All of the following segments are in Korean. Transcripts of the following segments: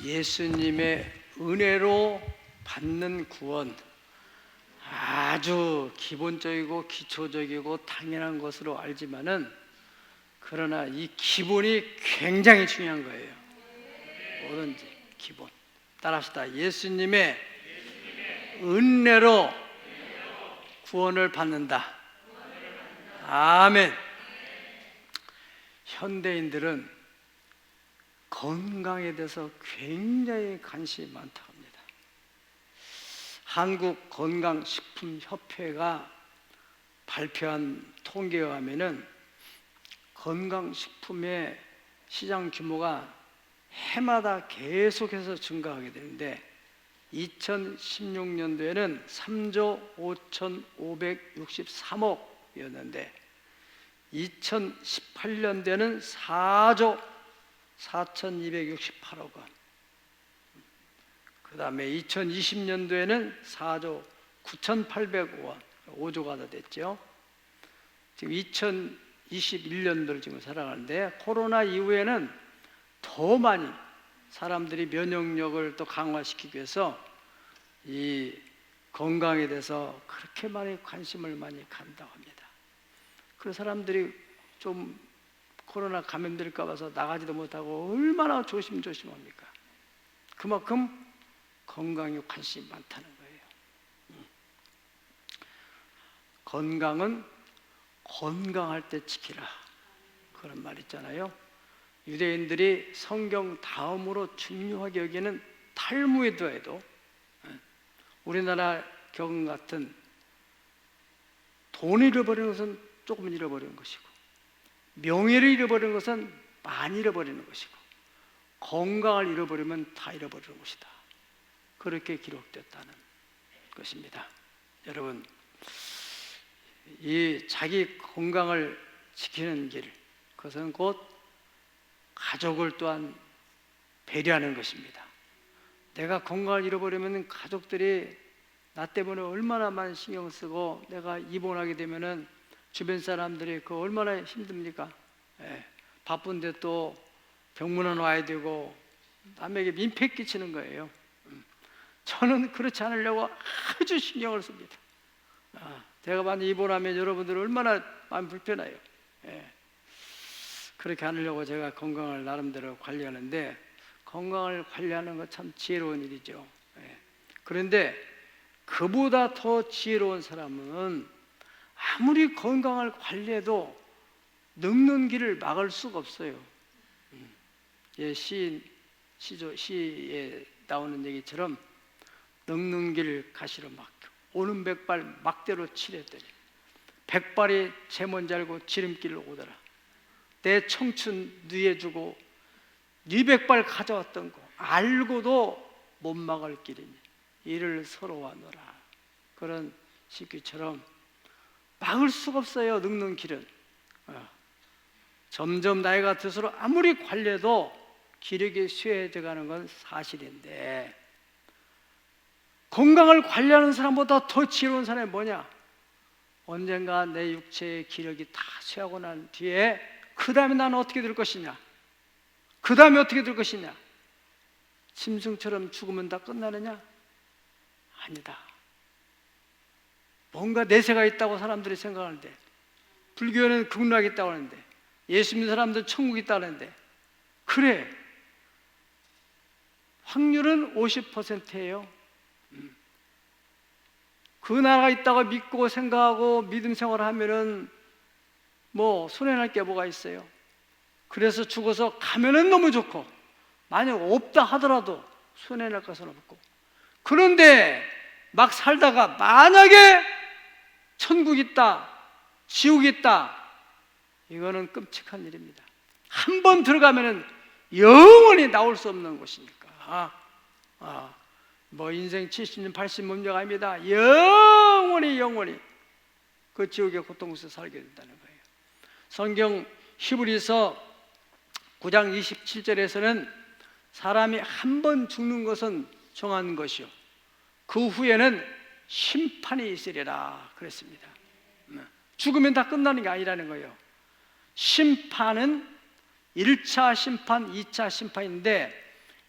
예수님의 은혜로 받는 구원, 아주 기본적이고 기초적이고 당연한 것으로 알지만은, 그러나 이 기본이 굉장히 중요한 거예요. 뭐든지 기본. 따라합시다. 예수님의 은혜로 구원을 받는다. 아멘. 현대인들은 건강에 대해서 굉장히 관심이 많다고 합니다. 한국건강식품협회가 발표한 통계에 의하면 건강식품의 시장 규모가 해마다 계속해서 증가하게 되는데, 2016년도에는 3조 5,563억이었는데 2018년도에는 4조 4,268억 원, 그 다음에 2020년도에는 4조 9,800억 원, 5조가 더 됐죠. 지금 2021년도를 지금 살아가는데, 코로나 이후에는 더 많이 사람들이 면역력을 또 강화시키기 위해서 이 건강에 대해서 그렇게 많이 관심을 많이 갖는다고 합니다. 그래서 사람들이 좀 코로나 감염될까 봐서 나가지도 못하고 얼마나 조심합니까? 그만큼 건강에 관심이 많다는 거예요. 건강은 건강할 때 지키라, 그런 말 있잖아요. 유대인들이 성경 다음으로 중요하게 여기는 탈무드에도, 우리나라 경험 같은 돈을 잃어버리는 것은 조금 잃어버리는 것이고, 명예를 잃어버리는 것은 많이 잃어버리는 것이고, 건강을 잃어버리면 다 잃어버리는 것이다, 그렇게 기록됐다는 것입니다. 여러분, 이 자기 건강을 지키는 길, 그것은 곧 가족을 또한 배려하는 것입니다. 내가 건강을 잃어버리면 가족들이 나 때문에 얼마나 많이 신경 쓰고, 내가 입원하게 되면은 주변 사람들이 그 얼마나 힘듭니까? 바쁜데 또 병문안 와야 되고 남에게 민폐 끼치는 거예요. 저는 그렇지 않으려고 아주 신경을 씁니다. 제가 만약 입원하면 여러분들 얼마나 마음 불편해요. 그렇게 하려고 제가 건강을 나름대로 관리하는데, 건강을 관리하는 건 참 지혜로운 일이죠. 그런데 그보다 더 지혜로운 사람은 아무리 건강을 관리해도 늙는 길을 막을 수가 없어요. 시에 나오는 얘기처럼 늙는 길 가시로 막혀 오는 백발 막대로 치랬더니 백발이 제 먼지 알고 지름길을 오더라. 내 청춘 누해주고 네 백발 가져왔던 거 알고도 못 막을 길이니 이를 서러워하노라. 그런 시기처럼 막을 수가 없어요. 늙는 길은. 점점 나이가 들수록 아무리 관리해도 기력이 쇠해져 가는 건 사실인데, 건강을 관리하는 사람보다 더 지혜로운 사람이 뭐냐? 언젠가 내 육체의 기력이 다 쇠하고 난 뒤에 그 다음에 나는 어떻게 될 것이냐? 그 다음에 어떻게 될 것이냐? 짐승처럼 죽으면 다 끝나느냐? 아니다. 뭔가 내세가 있다고 사람들이 생각하는데, 불교에는 극락이 있다고 하는데, 예수 믿는 사람들은 천국이 있다고 하는데, 그래, 확률은 50%예요. 그 나라가 있다고 믿고 생각하고 믿음 생활을 하면은 뭐 손해날 게 뭐가 있어요? 그래서 죽어서 가면은 너무 좋고, 만약 없다 하더라도 손해날 것은 없고, 그런데 막 살다가 만약에 천국이 있다, 지옥이 있다, 이거는 끔찍한 일입니다. 한 번 들어가면은 영원히 나올 수 없는 곳이니까. 뭐 인생 70년 80년 아닙니다. 영원히 그 지옥의 고통에서 살게 된다는 거예요. 성경 히브리서 9장 27절에서는 사람이 한 번 죽는 것은 정한 것이요, 그 후에는 심판이 있으리라 그랬습니다. 죽으면 다 끝나는 게 아니라는 거예요. 심판은 1차 심판, 2차 심판인데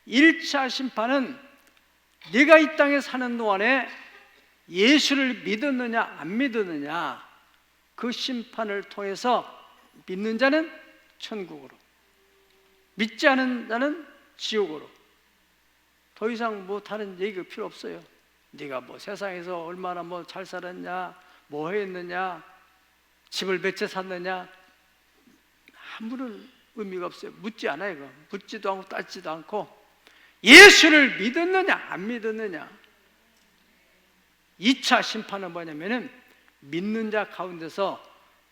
1차 심판은 네가 이 땅에 사는 동안에 예수를 믿었느냐 안 믿었느냐, 그 심판을 통해서 믿는 자는 천국으로, 믿지 않은 자는 지옥으로. 더 이상 뭐 다른 얘기가 필요 없어요. 네가 뭐 세상에서 얼마나 뭐 잘 살았냐, 뭐 했느냐, 집을 몇 채 샀느냐, 아무런 의미가 없어요. 묻지 않아요. 이거 묻지도 않고 따지도 않고 예수를 믿었느냐 안 믿었느냐. 2차 심판은 뭐냐면은 믿는 자 가운데서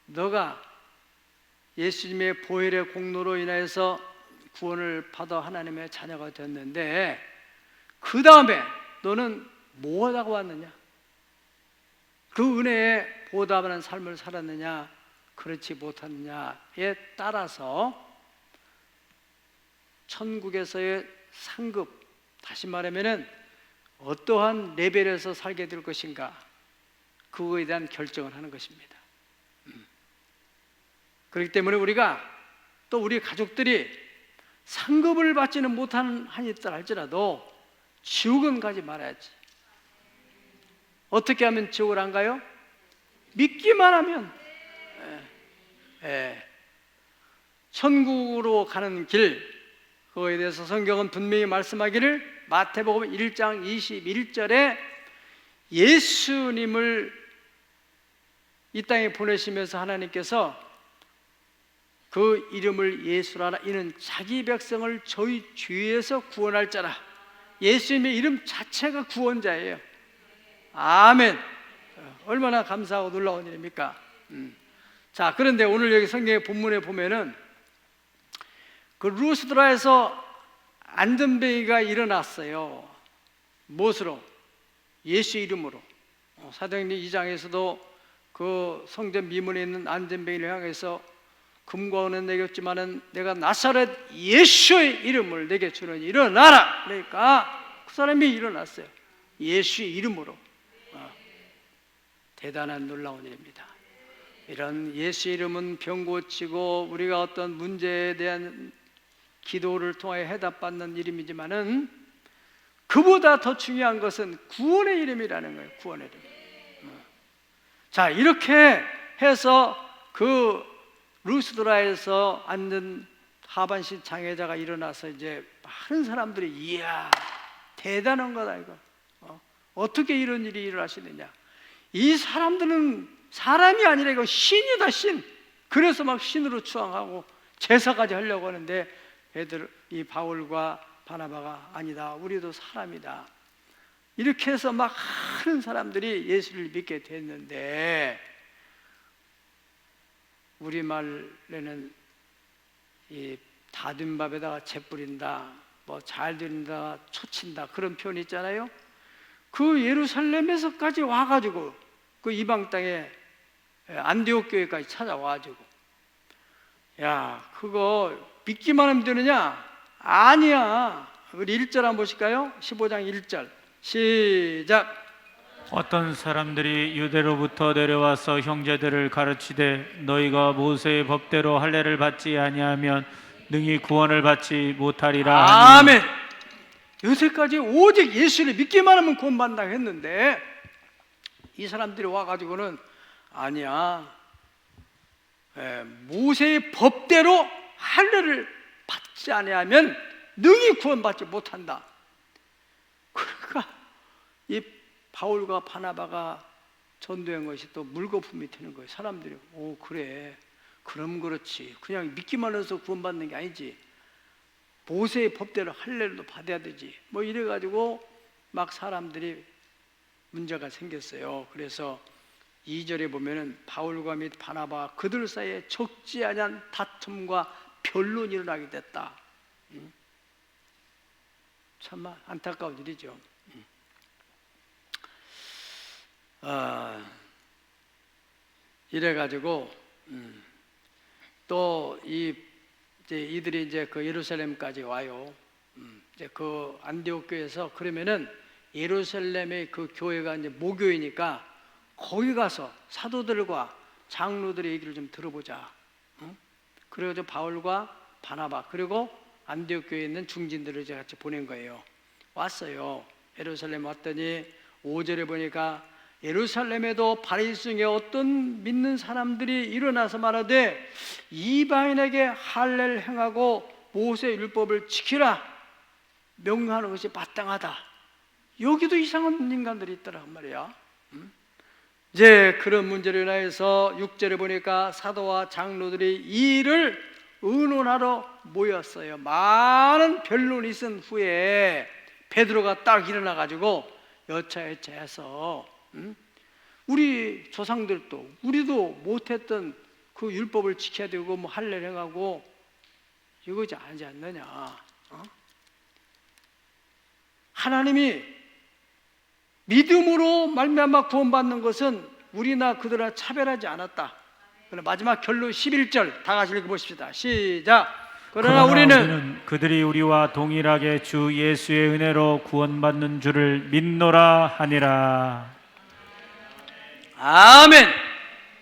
너가 예수님의 보혈의 공로로 인해서 구원을 받아 하나님의 자녀가 됐는데, 그 다음에 너는 뭐 하다가 왔느냐, 그 은혜에 보답하는 삶을 살았느냐 그렇지 못하느냐에 따라서 천국에서의 상급, 다시 말하면은 어떠한 레벨에서 살게 될 것인가, 그거에 대한 결정을 하는 것입니다. 그렇기 때문에 우리가 또 우리 가족들이 상급을 받지는 못하는 한이 있다 할지라도 지옥은 가지 말아야지. 어떻게 하면 지옥을 안 가요? 믿기만 하면. 천국으로 가는 길, 그거에 대해서 성경은 분명히 말씀하기를, 마태복음 1장 21절에 예수님을 이 땅에 보내시면서 하나님께서 그 이름을 예수라라, 이는 자기 백성을 저희 죄에서 구원할 자라. 예수님의 이름 자체가 구원자예요. 아멘. 얼마나 감사하고 놀라운 일입니까? 자, 그런데 오늘 여기 성경의 본문에 보면은 그 루스드라에서 안전뱅이가 일어났어요. 무엇으로? 예수 이름으로. 사도행전 2장에서도 그 성전 미문에 있는 안전뱅이를 향해서 금과 은은 내게 없지만은 내가 나사렛 예수의 이름을 내게 주노니 일어나라. 그러니까 그 사람이 일어났어요. 예수의 이름으로. 대단한 놀라운 일입니다. 이런 예수의 이름은 병 고치고 우리가 어떤 문제에 대한 기도를 통해 해답받는 이름이지만은 그보다 더 중요한 것은 구원의 이름이라는 거예요. 구원의 이름. 자, 이렇게 해서 그 루스드라에서 앉은 하반신 장애자가 일어나서 이제 많은 사람들이 이야 대단한 거다 이거. 어떻게 이런 일이 일어나시느냐. 이 사람들은 사람이 아니라 이거 신이다, 신. 그래서 막 신으로 추앙하고 제사까지 하려고 하는데 이 바울과 바나바가 아니다, 우리도 사람이다. 이렇게 해서 막 많은 사람들이 예수를 믿게 됐는데, 우리말에는 이 다된 밥에다가 재 뿌린다, 뭐 잘 드린다, 초친다, 그런 표현이 있잖아요. 그 예루살렘에서까지 와가지고 그 이방 땅에 안디옥 교회까지 찾아와가지고, 야, 그거 믿기만 하면 되느냐? 아니야. 우리 1절 한번 보실까요? 15장 1절 시작. 어떤 사람들이 유대로부터 내려와서 형제들을 가르치되 너희가 모세의 법대로 할례를 받지 아니하면 능히 구원을 받지 못하리라. 아멘. 요새까지 오직 예수를 믿기만 하면 구원받는다고 했는데, 이 사람들이 와가지고는 아니야, 모세의 법대로 할례를 받지 아니하면 능히 구원받지 못한다. 그러니까 이 바울과 바나바가 전도한 것이 또 물거품이 되는 거예요. 사람들이 오 그래, 그럼 그렇지, 그냥 믿기만 해서 구원받는 게 아니지, 모세의 법대로 할례를 받아야 되지, 뭐 이래가지고 막 사람들이 문제가 생겼어요. 그래서 2절에 보면은 바울과 및 바나바가 그들 사이에 적지 아니한 다툼과 변론이 일어나게 됐다. 참 안타까운 일이죠. 이래가지고 또 이들이 이제 그 예루살렘까지 와요. 이제 그 안디옥 교회에서, 그러면은 예루살렘의 그 교회가 이제 모교이니까 거기 가서 사도들과 장로들의 얘기를 좀 들어보자. 그래가지고 바울과 바나바 그리고 안디옥 교회에 있는 중진들을 제가 같이 보낸 거예요. 왔어요. 예루살렘 왔더니 5절에 보니까 예루살렘에도 바리새인 중에 어떤 믿는 사람들이 일어나서 말하되 이방인에게 할례를 행하고 모세의 율법을 지키라 명령하는 것이 마땅하다. 여기도 이상한 인간들이 있더란 말이야. 이제 그런 문제로 인하여서 6절에 보니까 사도와 장로들이 이 일을 의논하러 모였어요. 많은 변론이 있은 후에 베드로가 딱 일어나 가지고 여차여차해서 우리 조상들도 우리도 못했던 그 율법을 지켜야 되고 뭐 할례를 행하고 이거지 아니지 않느냐. 하나님이 믿음으로 말미암아 구원받는 것은 우리나 그들과 차별하지 않았다. 그럼 마지막 결론 11절 다 같이 읽어보십시다. 시작. 그러나 우리는 그들이 우리와 동일하게 주 예수의 은혜로 구원받는 줄을 믿노라 하니라. 아멘.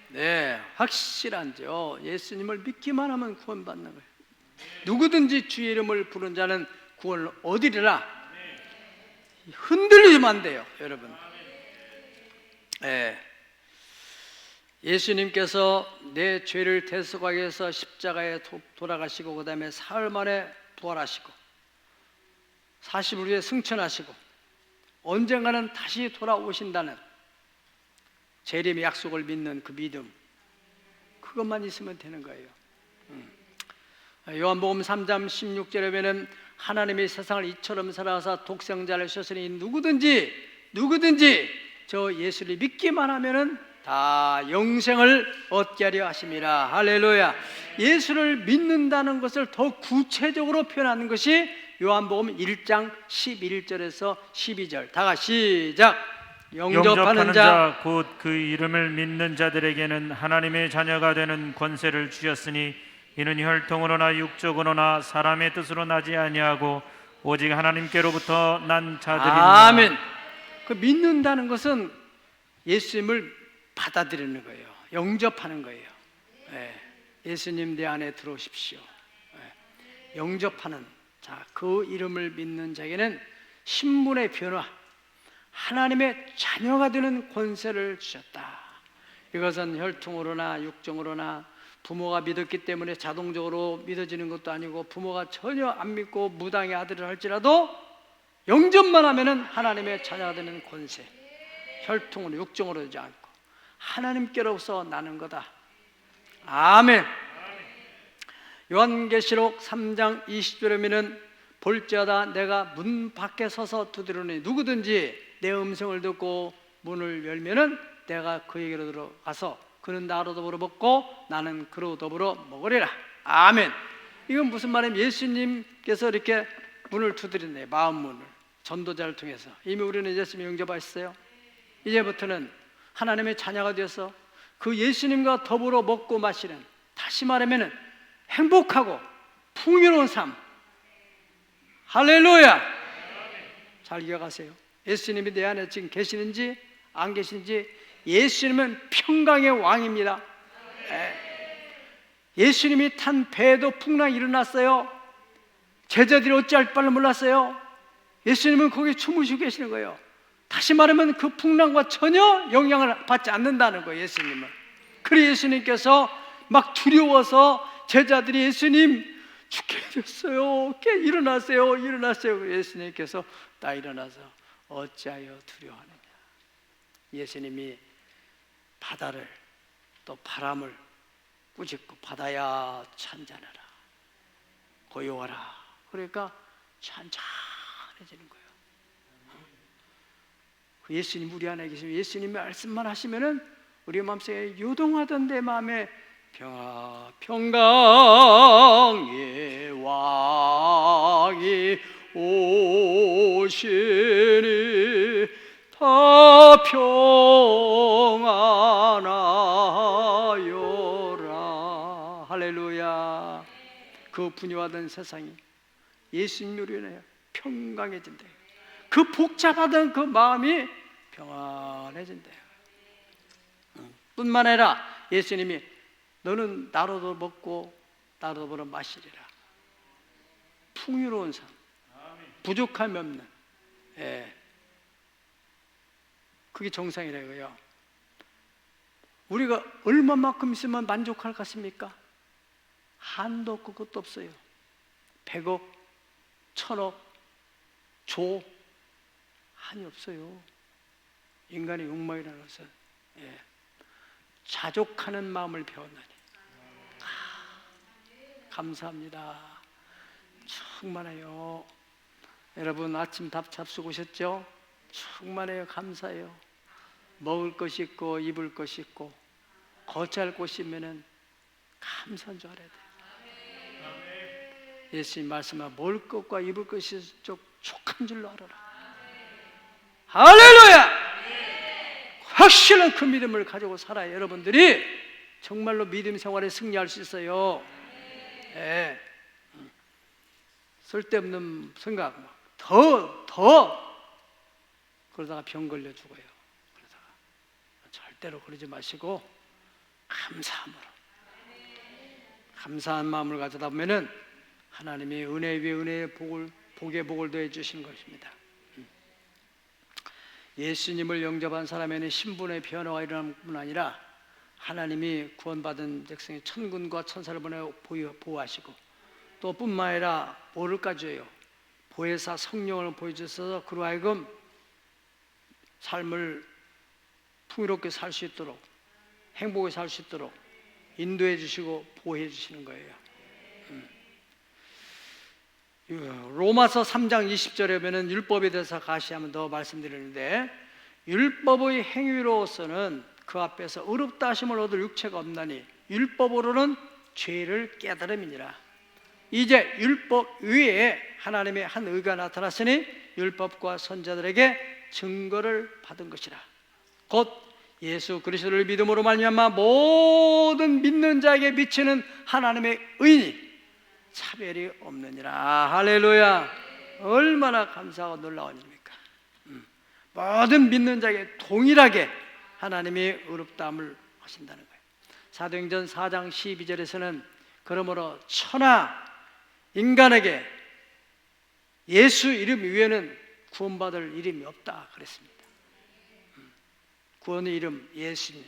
네, 확실한죠. 예수님을 믿기만 하면 구원받는 거예요. 누구든지 주의 이름을 부른 자는 구원을 얻으리라. 흔들리면 안 돼요, 여러분. 네. 예수님께서 내 죄를 대속하기 위해서 십자가에 돌아가시고 그 다음에 사흘 만에 부활하시고 40일 후에 승천하시고 언젠가는 다시 돌아오신다는 재림의 약속을 믿는 그 믿음, 그것만 있으면 되는 거예요. 요한복음 3장 16절에 보면 하나님이 세상을 이처럼 사랑하사 독생자를 주셨으니 누구든지 저 예수를 믿기만 하면은 다 영생을 얻게 하려 하심이라. 할렐루야. 예수를 믿는다는 것을 더 구체적으로 표현하는 것이 요한복음 1장 11절에서 12절. 다 같이 시작. 영접하는 자 곧 그 이름을 믿는 자들에게는 하나님의 자녀가 되는 권세를 주셨으니 이는 혈통으로나 육적으로나 사람의 뜻으로 나지 아니하고 오직 하나님께로부터 난 자들이니라. 아멘. 그 믿는다는 것은 예수님을 받아들이는 거예요. 영접하는 거예요. 예수님 내 안에 들어오십시오. 영접하는 자, 그 이름을 믿는 자에게는 신분의 변화, 하나님의 자녀가 되는 권세를 주셨다. 이것은 혈통으로나 육정으로나 부모가 믿었기 때문에 자동적으로 믿어지는 것도 아니고 부모가 전혀 안 믿고 무당의 아들을 할지라도 영접만 하면은 하나님의 자녀가 되는 권세, 혈통으로 육정으로 되지 않고 하나님께로서 나는 거다. 아멘. 요한계시록 3장 20절에 보면 볼지어다 내가 문 밖에 서서 두드리니 누구든지 내 음성을 듣고 문을 열면은 내가 그에게로 들어가서 그는 나로 더불어 먹고 나는 그로 더불어 먹으리라. 아멘. 이건 무슨 말이냐면 예수님께서 이렇게 문을 두드렸네요. 마음 문을 전도자를 통해서. 이미 우리는 예수님 영접하셨어요. 이제부터는 하나님의 자녀가 되어서 그 예수님과 더불어 먹고 마시는, 다시 말하면 행복하고 풍요로운 삶. 할렐루야. 잘 기억하세요. 예수님이 내 안에 지금 계시는지 안 계시는지, 예수님은 평강의 왕입니다. 예수님이 탄 배에도 풍랑이 일어났어요. 제자들이 어찌할 바를 몰랐어요. 예수님은 거기 주무시고 계시는 거예요. 다시 말하면 그 풍랑과 전혀 영향을 받지 않는다는 거예요, 예수님은. 그래서 예수님께서 막 두려워서 제자들이 예수님 죽게 됐어요. 일어나세요. 예수님께서 다 일어나서 어찌하여 두려워하느냐. 예수님이 바다를 또 바람을 꾸짖고 바다야 찬잔하라, 고요하라. 그러니까 찬찬해지는 거예요. 그 예수님 우리 안에 계시면 예수님의 말씀만 하시면은 우리 마음속에 요동하던 내 마음에 평강의 왕이 오시니 다 평안하여라. 할렐루야. 그 분유하던 세상이 예수님으로 인하여 평강해진다. 그 복잡하던 그 마음이 평안해진다. 뿐만 아니라 예수님이 너는 나로도 먹고 나로도 마시리라. 풍요로운 삶, 부족함이 없는, 예, 그게 정상이라고요. 우리가 얼마만큼 있으면 만족할 것 같습니까? 한도 없고 끝도 없어요. 100억, 1000억, 조, 한이 없어요. 인간의 욕망이라는 것은, 예, 자족하는 마음을 배웠나니. 감사합니다. 충만해요. 여러분 아침 답 잡수고셨죠? 충만해요. 감사해요. 먹을 것이 있고 입을 것이 있고 거처할 곳이 있으면 감사한 줄 알아야 돼요. 예수님 말씀하 먹을 것과 입을 것이 족한 줄로 알아라. 할렐루야! 확실한 그 믿음을 가지고 살아야 여러분들이 정말로 믿음 생활에 승리할 수 있어요. 네. 쓸데없는 생각, 더 그러다가 병 걸려 죽어요. 그러다가 절대로 그러지 마시고 감사한 마음을 가져다 보면은 하나님이 은혜 위에 은혜의 복의 복을 더해 주시는 것입니다. 예수님을 영접한 사람에는 신분의 변화가 일어나는 뿐 아니라 하나님이 구원받은 백성의 천군과 천사를 보내 보호하시고 또 뿐만 아니라 뭐를까지 해요? 보혜사 성령을 보여주셔서 그로 하여금 삶을 풍요롭게 살 수 있도록 행복하게 살 수 있도록 인도해 주시고 보호해 주시는 거예요. 로마서 3장 20절에 보면 율법에 대해서 다시 한번 더 말씀드리는데 율법의 행위로서는 그 앞에서 의롭다 하심을 얻을 육체가 없나니 율법으로는 죄를 깨달음이니라. 이제 율법 외에 하나님의 한 의가 나타났으니 율법과 선자들에게 증거를 받은 것이라. 곧 예수 그리스도를 믿음으로 말미암아 모든 믿는 자에게 비치는 하나님의 의니 차별이 없느니라. 할렐루야. 얼마나 감사하고 놀라운 일입니까? 모든 믿는 자에게 동일하게 하나님이 의롭다함을 하신다는 거예요. 사도행전 4장 12절에서는 그러므로 천하 인간에게 예수 이름 위에는 구원받을 이름이 없다 그랬습니다. 구원의 이름 예수님,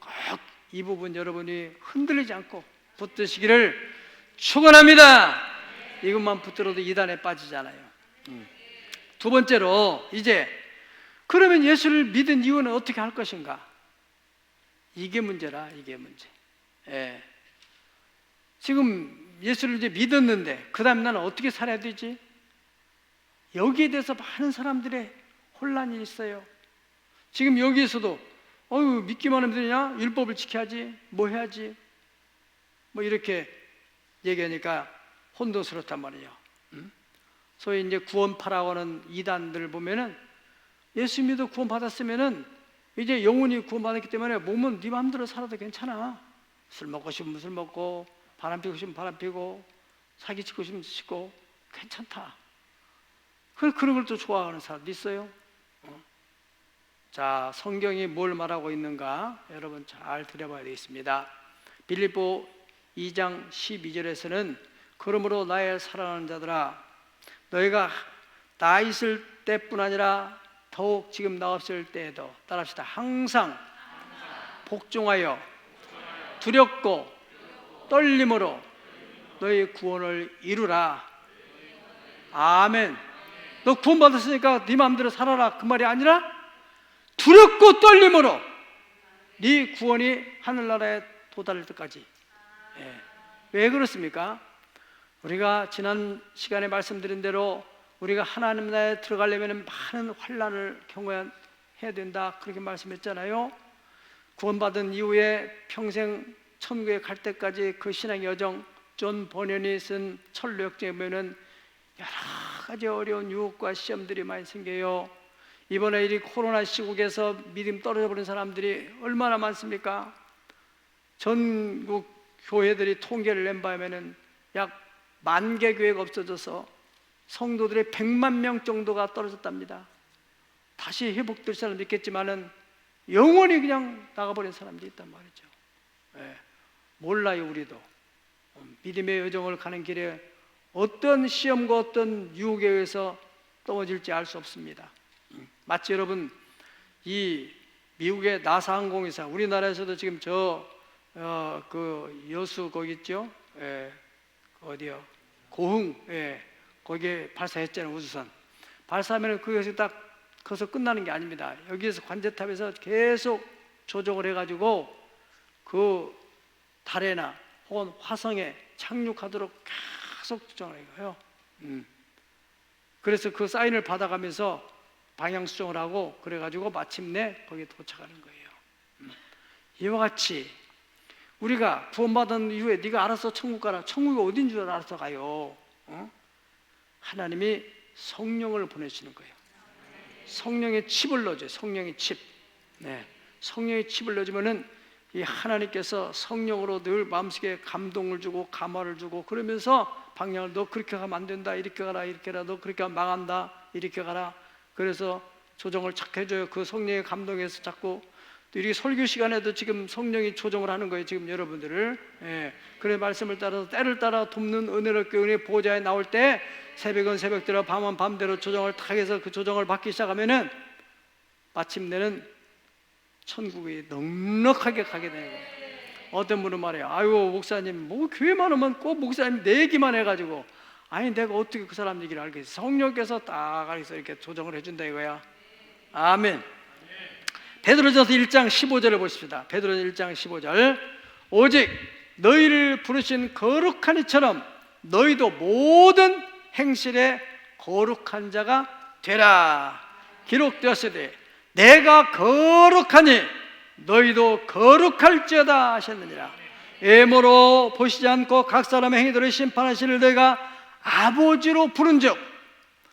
꼭 이 부분 여러분이 흔들리지 않고 붙드시기를 축원합니다. 이것만 붙들어도 이단에 빠지잖아요. 두 번째로 이제 그러면 예수를 믿은 이유는 어떻게 할 것인가? 이게 문제라. 이게 문제. 예. 지금 예수를 이제 믿었는데 그 다음 나는 어떻게 살아야 되지? 여기에 대해서 많은 사람들의 혼란이 있어요. 지금 여기에서도 믿기만 하면 되냐? 율법을 지켜야지, 뭐 해야지, 뭐 이렇게 얘기하니까 혼돈스럽단 말이에요. 소위 이제 구원파라고 하는 이단들 보면은 예수 믿어 구원 받았으면은 이제 영혼이 구원 받았기 때문에 몸은 네 마음대로 살아도 괜찮아. 술 먹고 싶으면 술 먹고, 바람 피고 싶으면 바람 피고, 사기 치고 싶으면 치고 괜찮다. 그런 걸 또 좋아하는 사람도 있어요. 자, 성경이 뭘 말하고 있는가 여러분 잘 들여봐야 되겠습니다. 빌립보 2장 12절에서는 그러므로 나의 사랑하는 자들아 너희가 나 있을 때뿐 아니라 더욱 지금 나 없을 때에도 따라합시다. 항상 복종하여 두렵고 떨림으로 너희 구원을 이루라. 아멘. 너 구원 받았으니까 네 마음대로 살아라 그 말이 아니라 두렵고 떨림으로 네 구원이 하늘나라에 도달할 때까지. 예. 왜 그렇습니까? 우리가 지난 시간에 말씀드린 대로 우리가 하나님 나라에 들어가려면 많은 환난을 경험해야 된다 그렇게 말씀했잖아요. 구원받은 이후에 평생 천국에 갈 때까지 그 신앙의 여정, 존 버년이 쓴 철로역정에 보면 여러 가지 어려운 유혹과 시험들이 많이 생겨요. 이번에 이 코로나 시국에서 믿음 떨어져 버린 사람들이 얼마나 많습니까? 전국 교회들이 통계를 낸 바에는 약 10,000개 교회가 없어져서 성도들의 100만 명 정도가 떨어졌답니다. 다시 회복될 사람도 있겠지만은 영원히 그냥 나가버린 사람들이 있단 말이죠. 예. 몰라요. 우리도 믿음의 여정을 가는 길에 어떤 시험과 어떤 유혹에 의해서 떨어질지 알 수 없습니다. 마치 여러분 이 미국의 나사 항공회사, 우리나라에서도 지금 그 여수 거기 있죠? 예, 어디요? 고흥, 예, 거기에 발사했잖아요. 우주선 발사하면 그것이 딱 거기서 끝나는 게 아닙니다. 여기에서 관제탑에서 계속 조정을 해가지고 그 달에나 혹은 화성에 착륙하도록 계속 조정을 해요. 그래서 그 사인을 받아가면서 방향 수정을 하고 그래가지고 마침내 거기에 도착하는 거예요. 이와 같이 우리가 구원받은 이후에 네가 알아서 천국 가라. 천국이 어딘 줄 알아서 가요. 하나님이 성령을 보내시는 거예요. 성령의 칩을 넣어줘요. 성령의 칩. 네. 성령의 칩을 넣어주면은 이 하나님께서 성령으로 늘 마음속에 감동을 주고 감화를 주고 그러면서 방향을 너 그렇게 가면 안 된다. 이렇게 가라. 이렇게 가라. 너 그렇게 하면 망한다. 이렇게 가라. 그래서 조정을 착 해줘요. 그 성령의 감동에서 자꾸 또 이렇게 설교 시간에도 지금 성령이 조정을 하는 거예요. 지금 여러분들을. 예. 그래 말씀을 따라서 때를 따라 돕는 은혜롭게 은혜 보좌에 나올 때 새벽은 새벽대로 밤은 밤대로 조정을 탁 해서 그 조정을 받기 시작하면은 마침내는 천국에 넉넉하게 가게 되는 거예요. 어떤 분은 말해요. 아유 목사님 뭐 교회만 오면 꼭 목사님 내 얘기만 해가지고 아니 내가 어떻게 그 사람 얘기를 알겠어. 성령께서 딱 알아서 이렇게 조정을 해준다 이거야. 아멘. 베드로전서 1장 15절을 보십시다. 베드로전서 1장 15절 오직 너희를 부르신 거룩한 이처럼 너희도 모든 행실에 거룩한 자가 되라. 기록되었으되 내가 거룩하니 너희도 거룩할지어다 하셨느니라. 애모로 보시지 않고 각 사람의 행위들을 심판하시는 너희가 아버지로 부른즉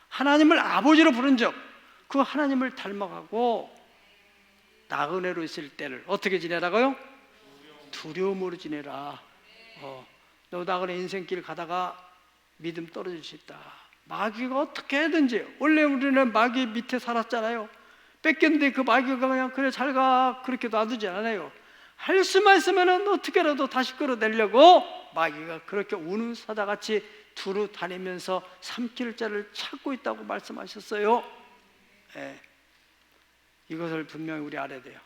하나님을 아버지로 부른즉 그 하나님을 닮아가고 나그네로 있을 때를 어떻게 지내라고요? 두려움으로 지내라. 너 나그네 인생길 가다가 믿음 떨어질 수 있다. 마귀가 어떻게 해든지 원래 우리는 마귀 밑에 살았잖아요. 뺏겼는데 그 마귀가 그냥 그래 잘 가 그렇게 놔두지 않아요. 할 수만 있으면 어떻게라도 다시 끌어내려고 마귀가 그렇게 우는 사자같이 두루 다니면서 삼킬 자를 찾고 있다고 말씀하셨어요. 예. 이것을 분명히 우리 알아야 돼요.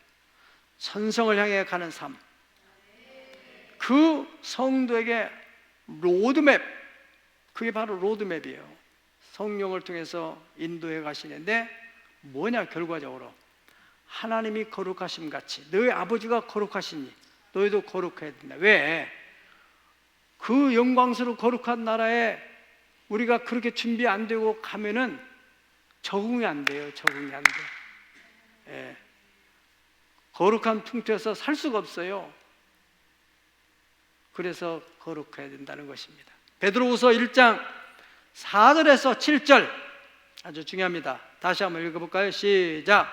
천성을 향해 가는 삶. 그 성도에게 로드맵, 그게 바로 로드맵이에요. 성령을 통해서 인도해 가시는데 뭐냐 결과적으로 하나님이 거룩하심 같이 너희 아버지가 거룩하시니 너희도 거룩해야 된다. 왜? 그 영광스러운 거룩한 나라에 우리가 그렇게 준비 안 되고 가면은 적응이 안 돼요. 적응이 안 돼. 예. 거룩한 풍토에서 살 수가 없어요. 그래서 거룩해야 된다는 것입니다. 베드로후서 1장 4절에서 7절 아주 중요합니다. 다시 한번 읽어볼까요? 시작.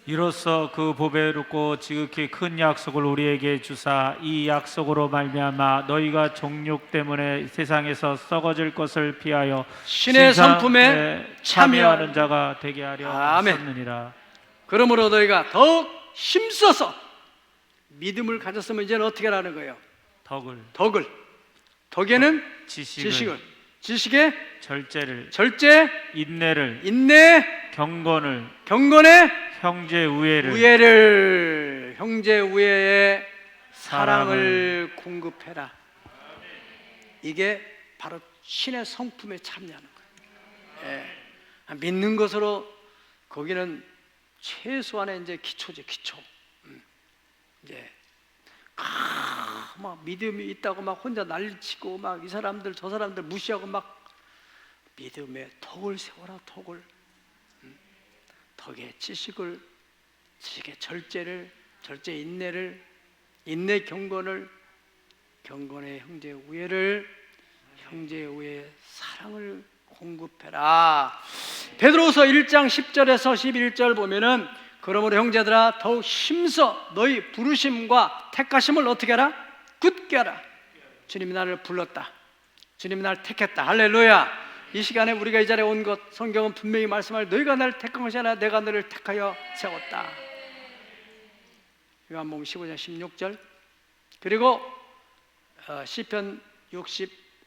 이로써 그 보배롭고 지극히 큰 약속을 우리에게 주사 이 약속으로 말미암아 너희가 정욕 때문에 세상에서 썩어질 것을 피하여 신의 성품에 참여하는 자가 되게 하려 아멘. 하셨느니라. 그러므로 너희가 더욱 힘써서 믿음을 가졌으면 이제는 어떻게 하라는 거예요? 덕을 덕에는 지식을 지식에 절제 인내 경건에 형제 우애에 사랑을 공급해라. 이게 바로 신의 성품에 참여하는 거예요. 예. 믿는 것으로 거기는 최소한의 이제 기초죠, 기초. 이제 막 믿음이 있다고 막 혼자 난리치고 막 이 사람들 저 사람들 무시하고 막 믿음의 덕을 세워라. 덕의 지식의 절제 인내 경건의 형제 우애의 사랑을 공급해라. 베드로후서 1장 10절에서 11절 보면은 그러므로 형제들아 더욱 힘써 너희 부르심과 택하심을 어떻게 하라? 굳게 하라. 주님이 나를 불렀다. 주님이 나를 택했다. 할렐루야. 이 시간에 우리가 이 자리에 온 것 성경은 분명히 말씀할 너희가 나를 택한 것이 아니라 내가 너를 택하여 세웠다. 요한복음 15장 16절. 그리고 시편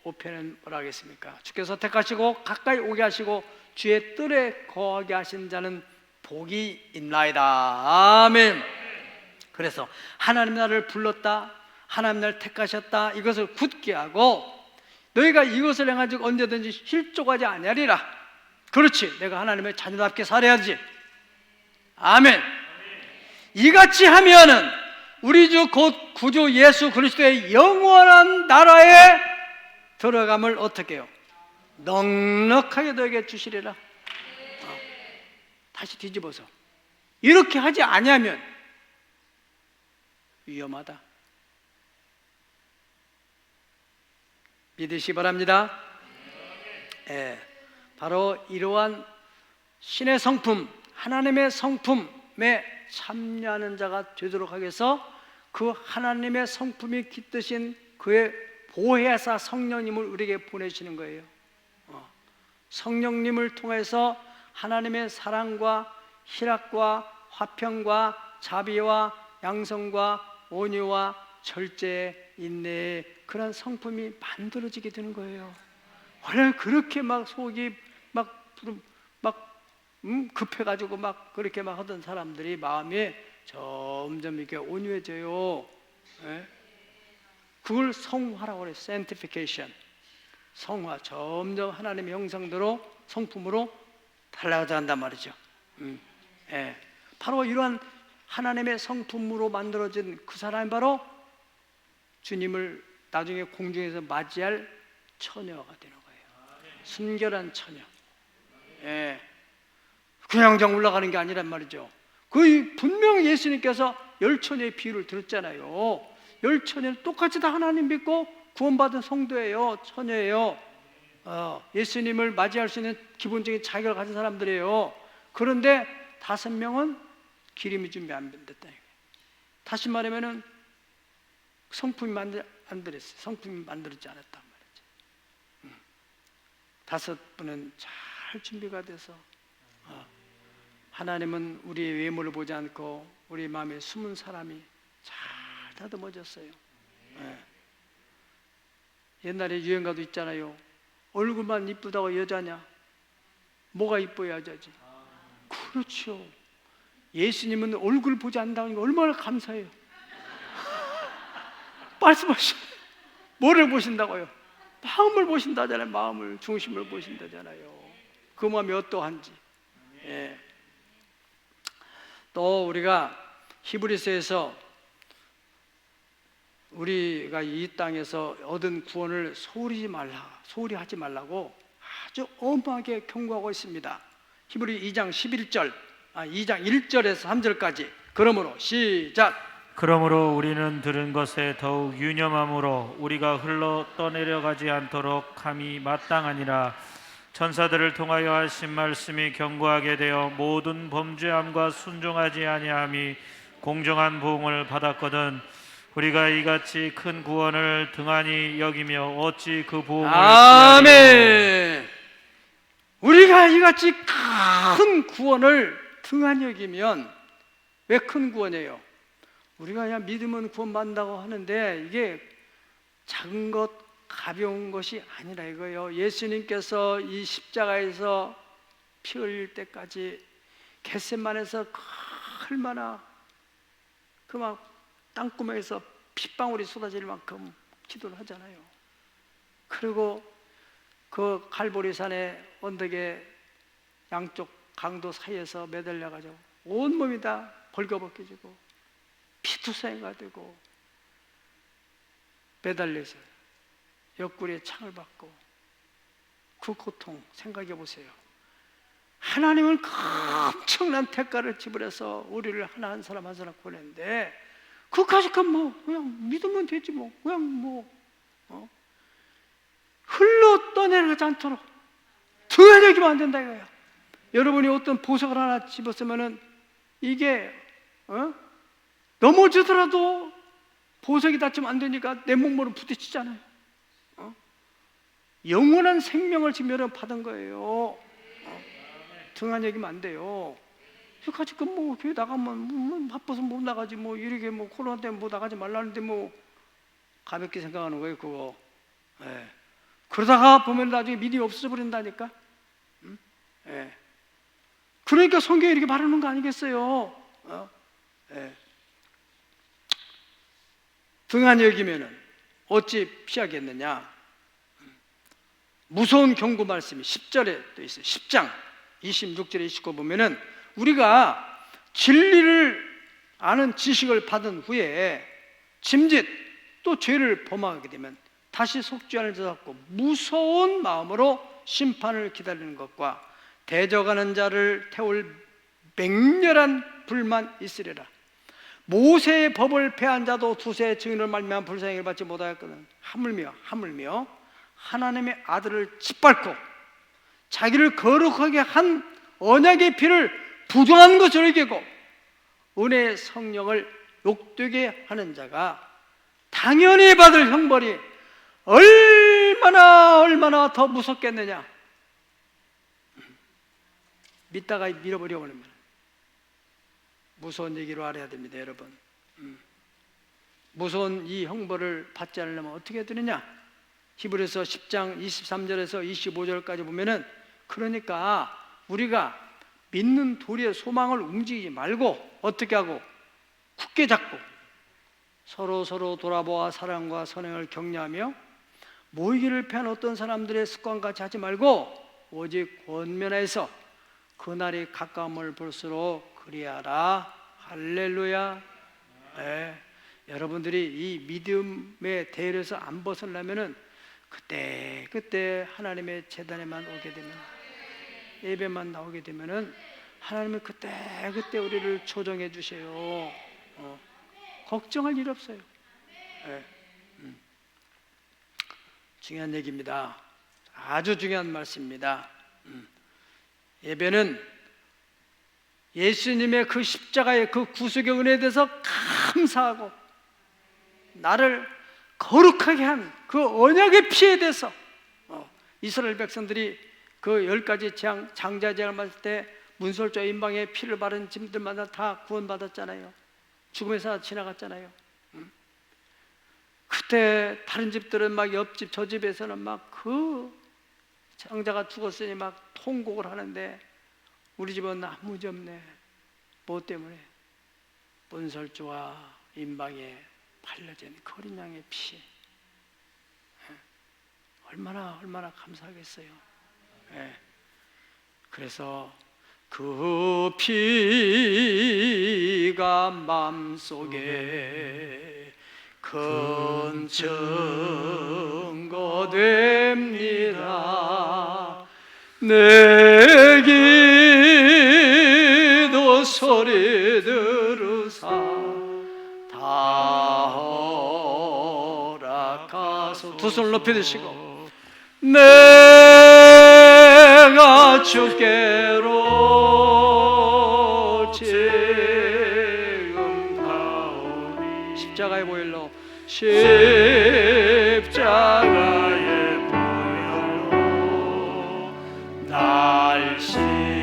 5편은 뭐라 하겠습니까? 주께서 택하시고 가까이 오게 하시고 주의 뜰에 거하게 하신 자는 복이 있나이다. 아멘. 그래서 하나님 나를 불렀다, 하나님 나를 택하셨다, 이것을 굳게 하고 너희가 이것을 행하지 언제든지 실족하지 아니하리라. 그렇지, 내가 하나님의 자녀답게 살아야지. 아멘. 이같이 하면은 우리 주 곧 구주 예수 그리스도의 영원한 나라에 들어감을 어떻게 해요? 넉넉하게 너에게 주시리라. 다시 뒤집어서 이렇게 하지 아니하면 위험하다. 믿으시 바랍니다. 바로 이러한 신의 성품, 하나님의 성품에 참여하는 자가 되도록 하기 위해서 그 하나님의 성품이 깃드신 그의 보혜사 성령님을 우리에게 보내시는 거예요. 성령님을 통해서 하나님의 사랑과 희락과 화평과 자비와 양성과 온유와 절제, 인내의 그런 성품이 만들어지게 되는 거예요. 원래 그렇게 막 속이 급해가지고 막 그렇게 막 하던 사람들이 마음이 점점 이렇게 온유해져요. 그걸 성화라고 그래요. sanctification. 성화, 점점 하나님의 형상대로 성품으로 달라져 간단 말이죠. 바로 이러한 하나님의 성품으로 만들어진 그 사람이 바로 주님을 나중에 공중에서 맞이할 처녀가 되는 거예요. 순결한 처녀. 그냥 올라가는 게 아니란 말이죠. 그 분명히 예수님께서 열 처녀의 비유를 들었잖아요. 열 처녀는 똑같이 다 하나님 믿고 구원받은 성도예요. 처녀예요. 예수님을 맞이할 수 있는 기본적인 자격을 가진 사람들이에요. 그런데 5명은 기름이 준비 안 됐다. 다시 말하면은 성품이 안 들었어요. 성품이 만들어지지 않았단 말이죠. 5분은 잘 준비가 돼서 하나님은 우리의 외모를 보지 않고 우리 마음에 숨은 사람이 잘 다듬어졌어요. 옛날에 유행가도 있잖아요. 얼굴만 이쁘다고 여자냐? 뭐가 이뻐야 여자지? 그렇죠. 예수님은 얼굴 보지 않는다는 게 얼마나 감사해요. 말씀하시죠. 뭐를 보신다고요? 마음을 보신다잖아요. 마음을, 중심을 보신다잖아요. 그 마음이 어떠한지. 또 우리가 히브리서에서 우리가 이 땅에서 얻은 구원을 소홀히 하지 말라고 아주 엄하게 경고하고 있습니다. 히브리 2장 1절에서 3절까지. 그러므로 시작. 그러므로 우리는 들은 것에 더욱 유념함으로 우리가 흘러 떠내려가지 않도록 함이 마땅하니라. 천사들을 통하여 하신 말씀이 견고하게 되어 모든 범죄함과 순종하지 아니함이 공정한 보응을 받았거든. 우리가 이같이 큰 구원을 등한히 여기며 어찌 그 보응을 아멘. 우리가 이같이 큰 구원을 등한히 여기면, 왜 큰 구원이에요? 우리가 그냥 믿으면 구원받는다고 하는데 이게 작은 것, 가벼운 것이 아니라 이거예요. 예수님께서 이 십자가에서 피 흘릴 때까지 겟세마네에서 얼마나 그 막 땅구멍에서 핏방울이 쏟아질 만큼 기도를 하잖아요. 그리고 그 갈보리산의 언덕에 양쪽 강도 사이에서 매달려가지고 온몸이 다 벌거벗겨지고 피투성이가 되고 매달려서 옆구리에 창을 받고 그 고통 생각해 보세요. 하나님은 엄청난 대가를 지불해서 우리를 하나 한 사람 한 사람 보냈는데 그까짓 건 뭐 그냥 믿으면 되지 뭐 그냥 뭐 흘러 떠내려가지 않도록 등한히 여기면 안 된다 이거야. 여러분이 어떤 보석을 하나 집었으면은 이게 넘어지더라도 보석이 닿지면 안 되니까 내 몸으로 부딪히잖아요. 영원한 생명을 지금 여러분 받은 거예요. 등한히 여기면 안 돼요. 그까짓 건 뭐 교회 나가면 바빠서 못 나가지 뭐 이렇게 뭐 코로나 때문에 뭐 나가지 말라는데 뭐 가볍게 생각하는 거예요 그거. 그러다가 보면 나중에 믿음이 없어져 버린다니까. 예. 그러니까 성경에 이렇게 말하는 거 아니겠어요? 예. 등한히 여기면은 어찌 피하겠느냐? 무서운 경고 말씀이 10절에 또 있어요. 10장 26절에 29 보면은 우리가 진리를 아는 지식을 받은 후에 짐짓 또 죄를 범하게 되면 다시 속죄하는 자 잡고 무서운 마음으로 심판을 기다리는 것과 대적하는 자를 태울 맹렬한 불만 있으리라. 모세의 법을 폐한 자도 두세 증인을 말미암아 불쌍히 받지 못하였거든. 하물며 하나님의 아들을 짓밟고 자기를 거룩하게 한 언약의 피를 부정한 것을 이기고 은혜의 성령을 욕되게 하는 자가 당연히 받을 형벌이 얼마나 더 무섭겠느냐. 믿다가 밀어버려 버리면 무서운 얘기로 알아야 됩니다, 여러분. 무서운 이 형벌을 받지 않으려면 어떻게 해야 되느냐? 히브리서 10장 23절에서 25절까지 보면은 그러니까 우리가 믿는 도리의 소망을 움직이지 말고 어떻게 하고 굳게 잡고 서로 돌아보아 사랑과 선행을 격려하며 모이기를 패한 어떤 사람들의 습관같이 하지 말고 오직 권면해서 그날이 가까움을 볼수록 그리하라. 할렐루야. 네. 여러분들이 이 믿음의 대열에서 안 벗어나면은 그때 하나님의 재단에만 오게 되면, 예배만 나오게 되면은 하나님은 그때 우리를 조정해 주세요. 걱정할 일 없어요. 네. 중요한 얘기입니다. 아주 중요한 말씀입니다. 예배는 예수님의 그 십자가의 그 구속의 은혜에 대해서 감사하고 나를 거룩하게 한 그 언약의 피에 대해서 이스라엘 백성들이 그 10가지 장자재앙을 맞을 때 문설주와 임방의 피를 바른 짐들마다 다 구원받았잖아요. 죽음에서 지나갔잖아요. 그때 다른 집들은 막 옆집 저 집에서는 막 그 장자가 죽었으니 막 통곡을 하는데 우리 집은 아무 문제 없네. 뭐 때문에? 문설주와 임방에 발려진 그 어린 양의 피. 얼마나 감사하겠어요. 그래서 그 피가 마음속에 큰 증거됩니다. 내 기도 소리 들으사 다 허락하소. 두 손을 높이 드시고 내가 주께로 지금 가오니. 십자가의 보혈로 십자가의 보혈로 날 씻어주소.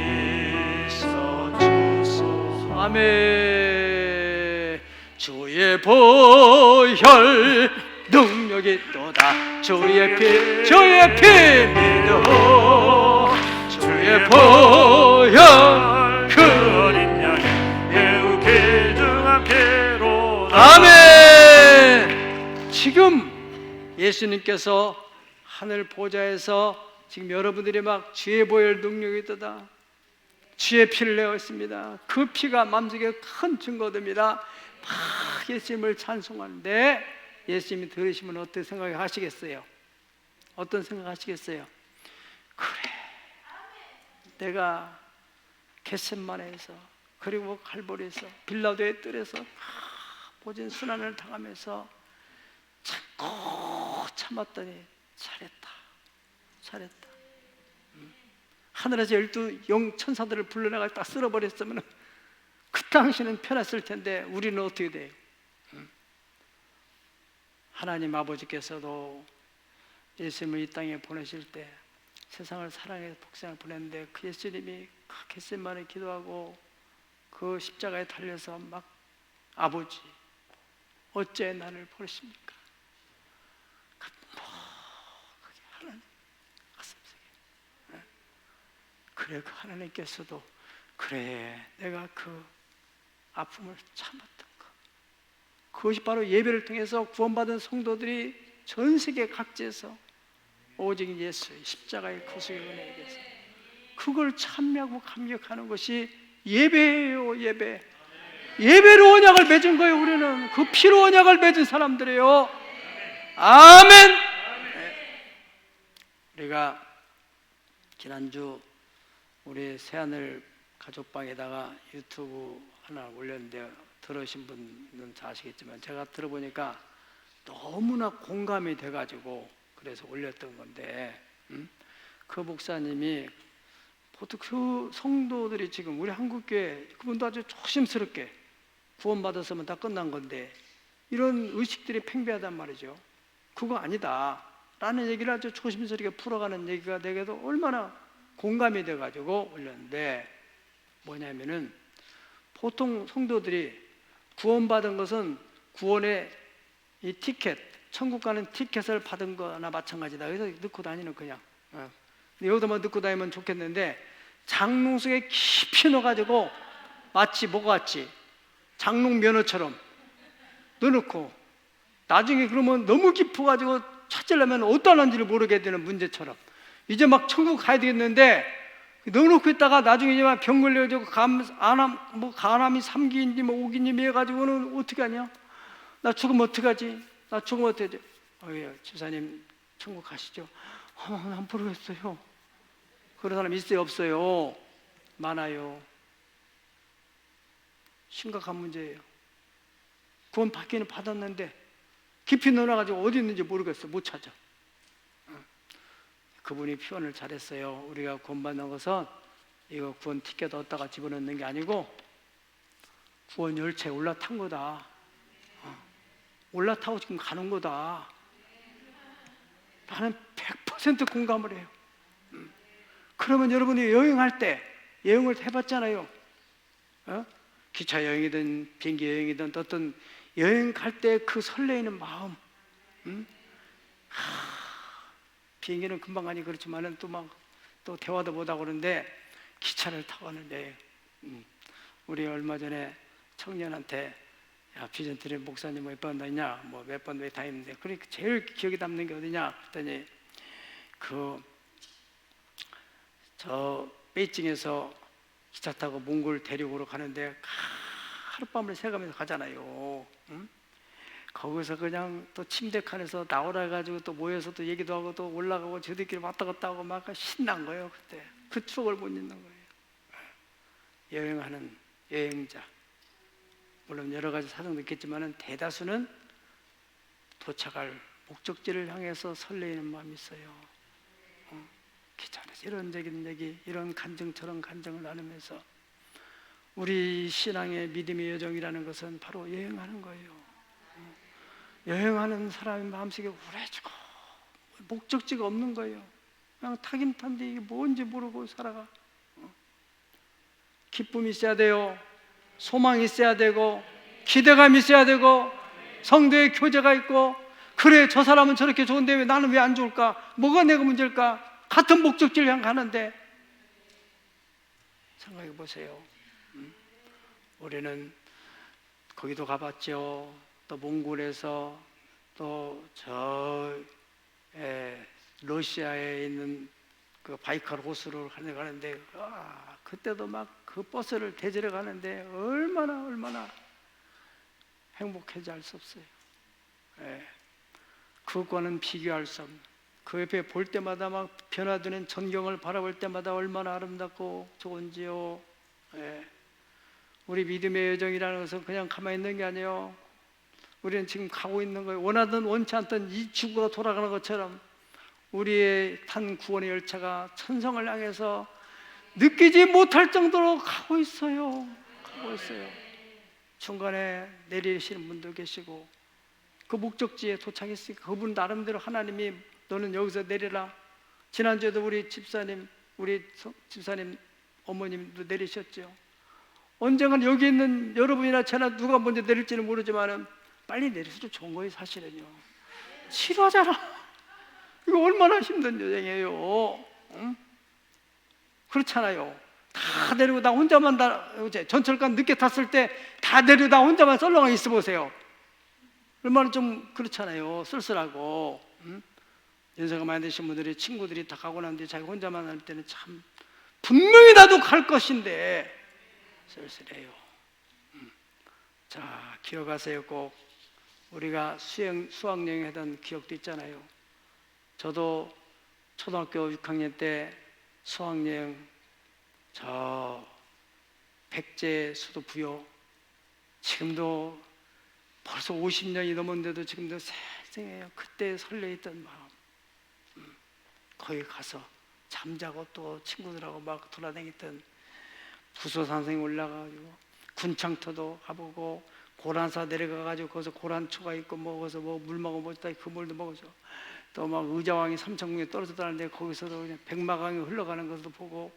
아멘. 주의 보혈 능력이 또다. 주의 피 믿어. 주의 보혈 그 어린 양의 매우 귀중한 피로. 아멘. 지금 예수님께서 하늘 보좌에서 지금 여러분들이 막 주의 보혈 능력이 또다. 주의 피를 내어 있습니다. 그 피가 마음속에 큰 증거됩니다. 막 예수님을 찬송하는데 예수님이 들으시면 어떤 생각하시겠어요? 어떤 생각하시겠어요? 그래, 내가 겟세마네에서 그리고 갈보리에서 빌라도의 뜰에서 모진 순환을 당하면서 참고 참았더니 잘했다. 하늘에서 12 천사들을 불러내가 딱 쓸어버렸으면 그 당시는 편했을 텐데 우리는 어떻게 돼요? 하나님 아버지께서도 예수님을 이 땅에 보내실 때 세상을 사랑해서 복생을 보냈는데 그 예수님이 겟세마네 기도하고 그 십자가에 달려서 막 아버지 어째 나를 버리십니까? 그게 하나님 그래, 그 하나님께서도 그래, 내가 그 아픔을 참았던 거, 그것이 바로 예배를 통해서 구원받은 성도들이 전 세계 각지에서 오직 예수의 십자가의 구속의 은혜에 대해서 그걸 참여하고 감격하는 것이 예배예요. 예배로 언약을 맺은 거예요. 우리는 그 피로 언약을 맺은 사람들이에요. 아멘. 네. 우리가 지난주 우리 새하늘 가족방에다가 유튜브 하나 올렸는데 들으신 분은 다 아시겠지만 제가 들어보니까 너무나 공감이 돼가지고 그래서 올렸던 건데, 그 목사님이 보통 그 성도들이 지금 우리 한국교회 그분도 아주 조심스럽게 구원받았으면 다 끝난 건데 이런 의식들이 팽배하단 말이죠. 그거 아니다 라는 얘기를 아주 조심스럽게 풀어가는 얘기가 내게도 얼마나 공감이 돼가지고 올렸는데, 뭐냐면은 보통 성도들이 구원받은 것은 구원의 이 티켓, 천국 가는 티켓을 받은 거나 마찬가지다. 그래서 넣고 다니는 그냥. 여기다만 넣고 다니면 좋겠는데 장롱 속에 깊이 넣어가지고 마치 뭐가 같지? 장롱 면허처럼 넣어놓고 나중에 그러면 너무 깊어가지고 찾으려면 어디다 놨는지를 모르게 되는 문제처럼 이제 막 천국 가야 되겠는데 넣어놓고 있다가 나중에 이제 병 걸려가지고 간암이 3기인지 뭐 5기인지 해가지고는 어떻게 하냐? 나 죽으면 어떡하지? 나 죽으면 어떡하지? 집사님 천국 가시죠? 난 모르겠어요. 그런 사람 있어요? 없어요? 많아요. 심각한 문제예요. 구원 받기는 받았는데 깊이 넣어놔가지고 어디 있는지 모르겠어. 못 찾아. 그분이 표현을 잘했어요. 우리가 구원받는 것은 이거 구원 티켓 얻다가 집어넣는 게 아니고 구원 열차에 올라탄 거다. 올라타고 지금 가는 거다. 나는 100% 공감을 해요. 그러면 여러분이 여행할 때 여행을 해봤잖아요. 기차 여행이든 비행기 여행이든 어떤 여행 갈 때 그 설레이는 마음. 비행기는 금방 가니 그렇지만은 또 대화도 못하고 그러는데 기차를 타고 가는데 우리 얼마 전에 청년한테 야, 비전트리 목사님 몇 번 다니냐? 뭐 몇 번 왜 다니는데 그러니까 제일 기억에 남는 게 어디냐? 그랬더니 저 베이징에서 기차 타고 몽골 대륙으로 가는데 하룻밤을 새가면서 가잖아요. 거기서 그냥 또 침대 칸에서 나오라 해가지고 또 모여서 또 얘기도 하고 또 올라가고 저들끼리 왔다 갔다 하고 막 신난 거예요. 그때 그 추억을 못 잊는 거예요. 여행하는 여행자, 물론 여러 가지 사정도 있겠지만 대다수는 도착할 목적지를 향해서 설레이는 마음이 있어요. 기차에서 이런적인 얘기, 이런 간증처럼 간증을 나누면서 우리 신앙의 믿음의 여정이라는 것은 바로 여행하는 거예요. 여행하는 사람의 마음속에 우울해지고 목적지가 없는 거예요. 그냥 타긴 탄데 이게 뭔지 모르고 살아가. 기쁨이 있어야 돼요. 소망이 있어야 되고 기대감이 있어야 되고 성도의 교제가 있고, 그래 저 사람은 저렇게 좋은데 왜 나는 왜 안 좋을까? 뭐가 내가 문제일까? 같은 목적지를 향 가는데 생각해 보세요. 우리는 거기도 가봤죠. 또 몽골에서 또 저 러시아에 있는 그 바이칼 호수를 가는데 그때도 막 그 버스를 대절해 가는데 얼마나 행복해지 알 수 없어요. 그것과는 비교할 수 없는, 그 옆에 볼 때마다 막 변화되는 전경을 바라볼 때마다 얼마나 아름답고 좋은지요. 우리 믿음의 여정이라는 것은 그냥 가만히 있는 게 아니에요. 우리는 지금 가고 있는 거예요. 원하든 원치 않든 이 지구가 돌아가는 것처럼 우리의 탄 구원의 열차가 천성을 향해서 느끼지 못할 정도로 가고 있어요. 중간에 내리시는 분도 계시고 그 목적지에 도착했으니까 그분 나름대로 하나님이 너는 여기서 내려라. 지난주에도 우리 집사님 어머님도 내리셨죠. 언젠가는 여기 있는 여러분이나 저나 누가 먼저 내릴지는 모르지만은 빨리 내려서도 좋은 거예요. 사실은요. 지루하잖아. 이거 얼마나 힘든 여행이에요. 응? 그렇잖아요. 다 데리고 나 혼자만 전철관 늦게 탔을 때 다 데리고 나 혼자만 썰렁하게 있어 보세요. 얼마나 좀 그렇잖아요. 쓸쓸하고. 연세가 많이 드신 분들이 친구들이 다 가고 난 뒤에 자기 혼자만 할 때는 참 분명히 나도 갈 것인데 쓸쓸해요. 자, 기억하세요. 꼭 우리가 수학여행 하던 기억도 있잖아요. 저도 초등학교 6학년 때 수학여행 저 백제 수도 부여, 지금도 벌써 50년이 넘었는데도 지금도 생생해요. 그때 설레있던 마음. 거기 가서 잠자고 또 친구들하고 막 돌아다녔던 부소산성 올라가가지고 군창터도 가보고 고란사 내려가가지고 거기서 고란초가 있고 먹어서 뭐 물 먹어보자 그 물도 먹어서 또 막 의자왕이 삼천궁에 떨어졌다는데 거기서도 그냥 백마강이 흘러가는 것도 보고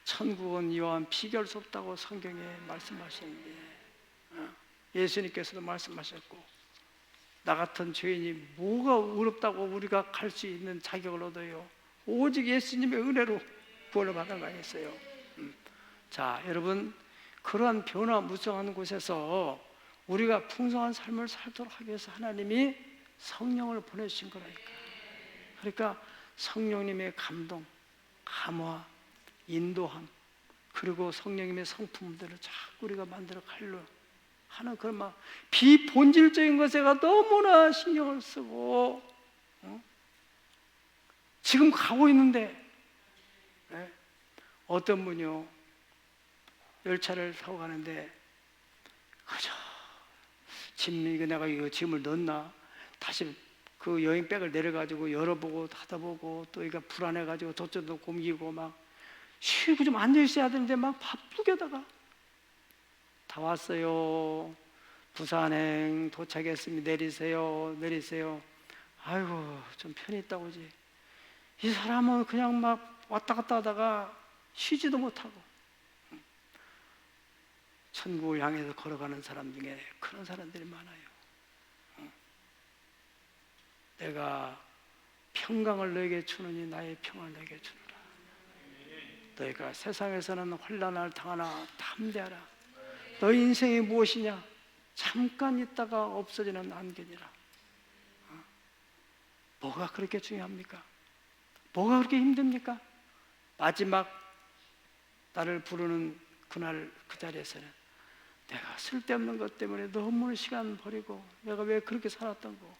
천국은 이와 비교할 수 없다고 성경에 말씀하시는데 예수님께서도 말씀하셨고 나 같은 죄인이 뭐가 어렵다고 우리가 갈 수 있는 자격을 얻어요. 오직 예수님의 은혜로 구원을 받은 거 아니겠어요? 자, 여러분 그러한 변화무쌍한 곳에서 우리가 풍성한 삶을 살도록 하기 위해서 하나님이 성령을 보내주신 거라니까. 그러니까 성령님의 감동, 감화, 인도함, 그리고 성령님의 성품들을 자꾸 우리가 만들어 가려 하는 그런 막 비본질적인 것에가 너무나 신경을 쓰고 지금 가고 있는데 어떤 분이요 열차를 타고 가는데 그저 이거 내가 이거 짐을 넣었나 다시 그 여행백을 내려가지고 열어보고 닫아보고 또 이거 불안해가지고 저쪽도 옮기고 막 쉬고 좀 앉아있어야 되는데 막 바쁘게다가 다 왔어요. 부산행 도착했습니다. 내리세요. 아이고 좀 편히 있다고 오지. 이 사람은 그냥 막 왔다 갔다 하다가 쉬지도 못하고 천국을 향해서 걸어가는 사람 중에 그런 사람들이 많아요. 내가 평강을 너에게 주느니 나의 평을 너에게 주느라. 너희가 세상에서는 환난을 당하나 담대하라. 너희 인생이 무엇이냐? 잠깐 있다가 없어지는 안개니라. 뭐가 그렇게 중요합니까? 뭐가 그렇게 힘듭니까? 마지막 나를 부르는 그날 그 자리에서는 내가 쓸데없는 것 때문에 너무 시간 버리고 내가 왜 그렇게 살았던 거